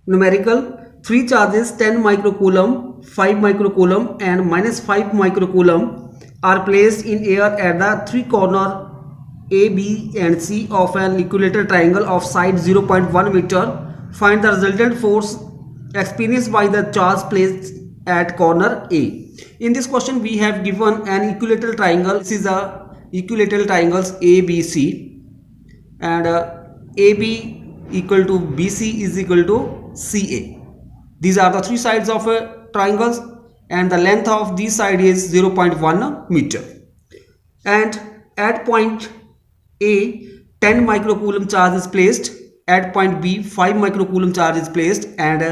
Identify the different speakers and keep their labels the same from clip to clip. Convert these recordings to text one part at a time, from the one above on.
Speaker 1: Numerical, three charges 10 microcoulomb, 5 microcoulomb and minus 5 microcoulomb are placed in air at the three corner A, B and C of an equilateral triangle of side 0.1 meter. Find the resultant force experienced by the charge placed at corner A. In this question we have given an equilateral triangle. This is a equilateral triangles ABC, and AB equal to BC is equal to CA. These are the three sides of a triangle, and the length of this side is 0.1 meter. And at point A, 10 microcoulomb charge is placed. At point B, 5 microcoulomb charge is placed, and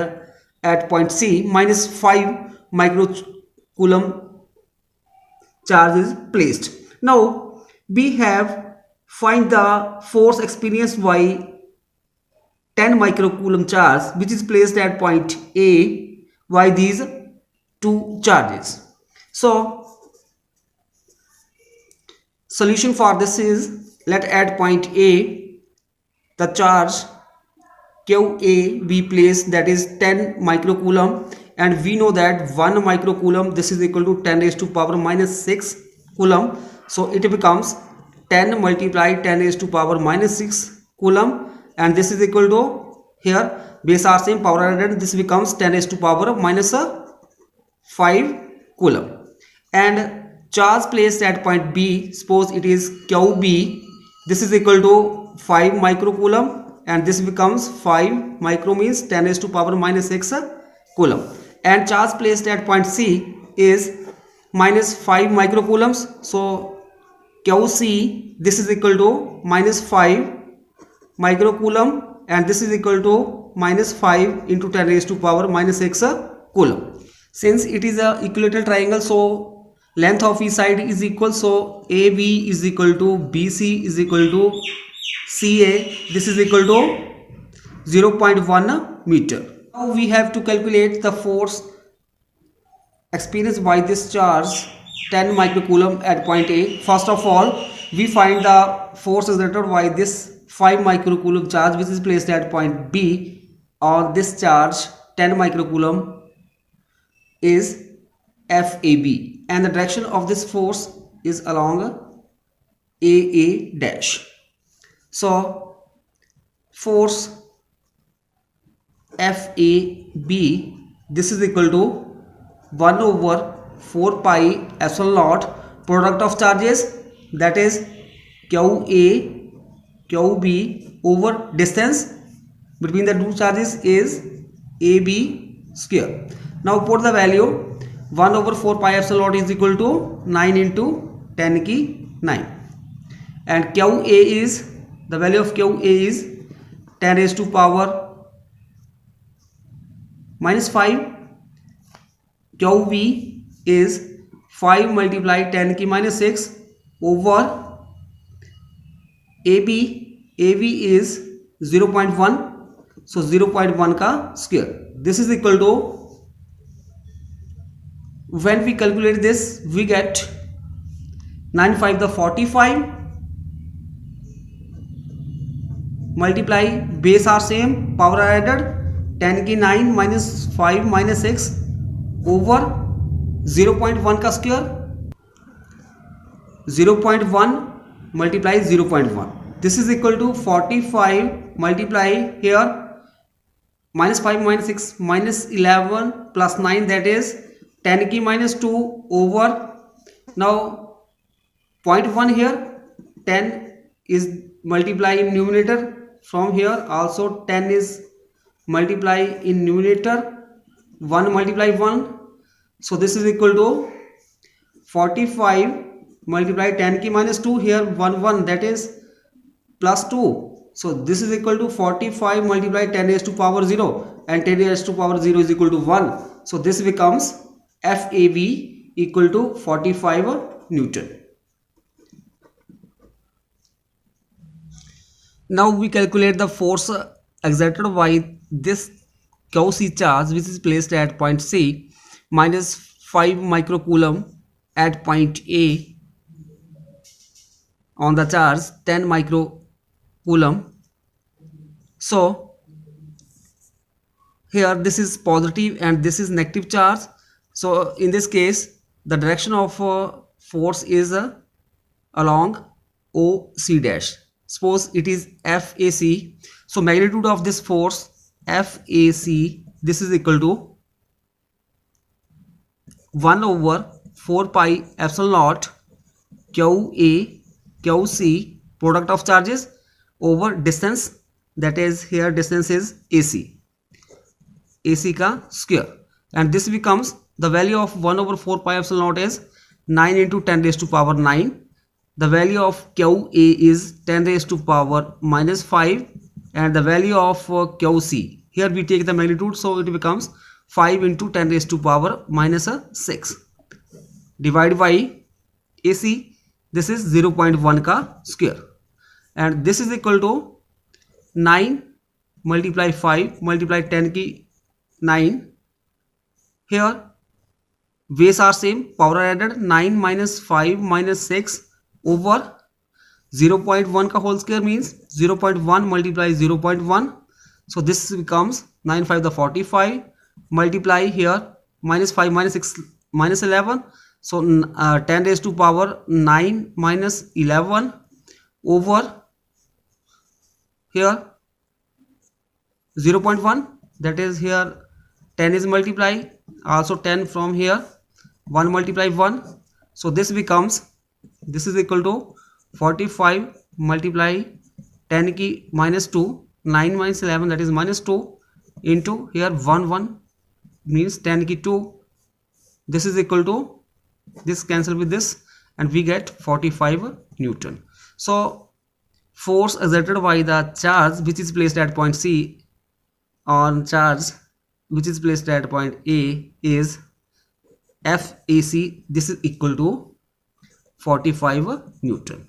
Speaker 1: at point C, minus 5 microcoulomb charge is placed. Now we have find the force experienced by 10 microcoulomb charge which is placed at point A by these two charges. So solution for this is, let at point A the charge QA be placed, that is 10 microcoulomb, and we know that 1 microcoulomb, this is equal to 10 raised to power minus 6 coulomb. So it becomes 10 multiplied 10 raised to power minus 6 coulomb, and this is equal to, here base are same, power added, this becomes 10 raised to power minus 5 coulomb. And charge placed at point B, suppose it is QB, this is equal to 5 microcoulomb, and this becomes 5 micro means 10 raised to power minus 6 coulomb. And charge placed at point C is minus 5 microcoulombs, so QC, this is equal to minus 5 microcoulomb, and this is equal to minus 5 into 10 raised to power minus 6 coulomb. Since it is a equilateral triangle, so length of each side is equal, so AB is equal to BC is equal to CA, this is equal to 0.1 meter. Now we have to calculate the force experienced by this charge 10 microcoulomb at point A. First of all, we find the force exerted by this 5 microcoulomb charge which is placed at point B on this charge 10 microcoulomb is FAB, and the direction of this force is along AA dash. So force FAB, this is equal to 1 over 4 pi epsilon naught product of charges, that is QA QB over distance between the two charges is AB square. Now put the value, 1 over 4 pi epsilon naught is equal to 9 into 10 की 9, and QA is, the value of QA is 10 raised to power minus 5, QB is 5 multiplied 10 की minus 6 over AB is 0.1, so 0.1 का square. This is equal to, when we calculate this we get 9 5 the 45, multiply base are same, power are added, 10 की 9 minus 5 minus 6 over 0.1 का square, 0.1 multiply 0.1, this is equal to 45 multiply here minus 5 minus 6 minus 11 plus 9, that is 10 की minus 2 over, now 0.1 here, 10 is multiply in numerator, from here also 10 is multiply in numerator, 1 multiply 1, so this is equal to 45 multiply 10 की minus 2, here 1 1, that is plus 2, so this is equal to 45 multiply 10 raised to power 0, and 10 raised to power 0 is equal to 1, so this becomes FAB equal to 45 Newton. Now we calculate the force exerted by this QC charge which is placed at point C minus 5 microcoulomb at point A on the charge 10 microcoulomb. So here this is positive and this is negative charge. So in this case the direction of force is along OC dash. Suppose it is FAC. So magnitude of this force FAC, this is equal to 1 over 4 pi epsilon naught QA QC, product of charges, over distance, that is here distance is AC का square, and this becomes the value of 1 over 4 pi epsilon naught is 9 into 10 raised to power 9. The value of QA is 10 raised to power minus 5, and the value of QC, here we take the magnitude, so it becomes 5 into 10 raised to power minus 6 divided by AC, this is 0.1 का square, and this is equal to 9 multiply 5 multiply 10 की 9. Here base are same, power added, 9 minus 5 minus 6 over 0.1 का whole square means 0.1 multiply 0.1. So this becomes 9 5 the 45, multiply here minus 5 minus 6 minus 11. So 10 raised to power 9 minus 11 over here 0.1, that is here 10 is multiply, also 10 from here, 1 multiply 1. So this becomes, this is equal to 45 multiply 10 की minus 2, 9 minus 11 that is minus 2 into here 1 means 10 की 2. This is equal to, this cancel with this and we get 45 Newton. So force exerted by the charge which is placed at point C on charge which is placed at point A is FAC, this is equal to 45 Newton.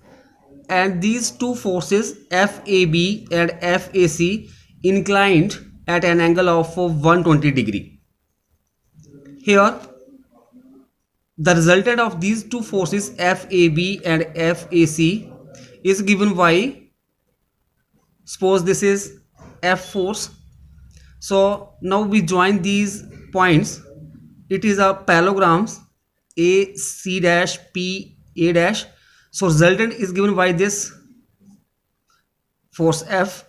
Speaker 1: And these two forces FAB and FAC inclined at an angle of 120 degree. Here the resultant of these two forces FAB and FAC is given by, suppose this is F force. So now we join these points, it is a parallelogram AC dash P A dash. So resultant is given by this force F.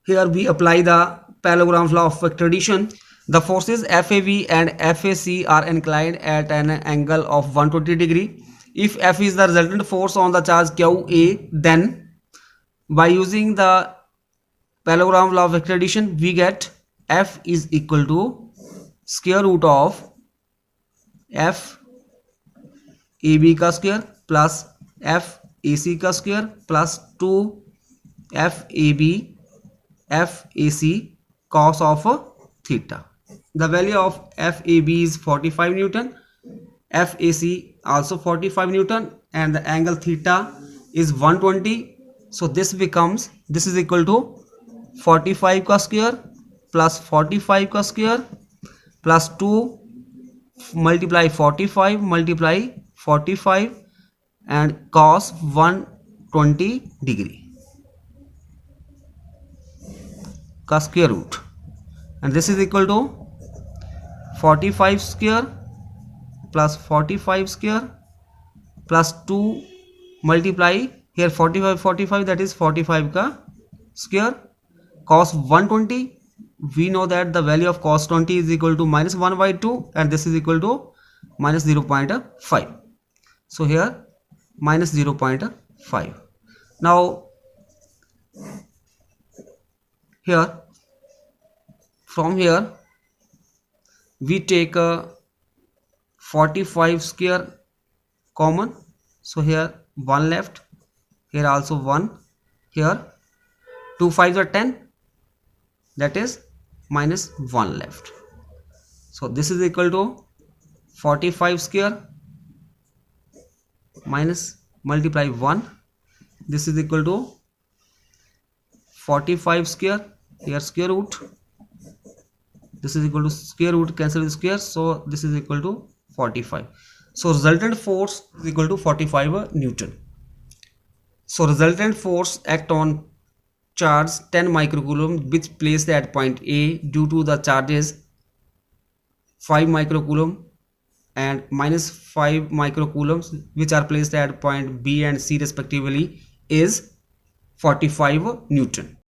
Speaker 1: Here we apply the parallelogram law of vector addition. The forces FAB and FAC are inclined at an angle of 120 degree. If F is the resultant force on the charge QA, then by using the parallelogram law of vector addition we get F is equal to square root of F AB का square plus F AC का square plus 2 F AB F AC cos of theta. The value of FAB is 45 Newton, FAC also 45 Newton, and the angle theta is 120. So this becomes, this is equal to 45 का square plus 45 का square plus 2 multiply 45 multiply 45 and cos 120 degree का square root, and this is equal to 45 square plus 45 square plus 2 multiply here 45 that is 45 का square cos 120. We know that the value of cos 20 is equal to minus 1 by 2 and this is equal to minus 0.5. So here minus 0.5. Now here from here we take a 45 square common, so here 1 left, here also 1, here 2 5s are 10, that is minus 1 left. So this is equal to 45 square minus multiply 1, this is equal to 45 square, here square root, this is equal to square root, cancel the square, so this is equal to 45. So resultant force is equal to 45 Newton. So resultant force act on charge 10 microcoulomb which placed at point A due to the charges 5 microcoulomb and minus 5 microcoulombs which are placed at point B and C respectively is 45 Newton.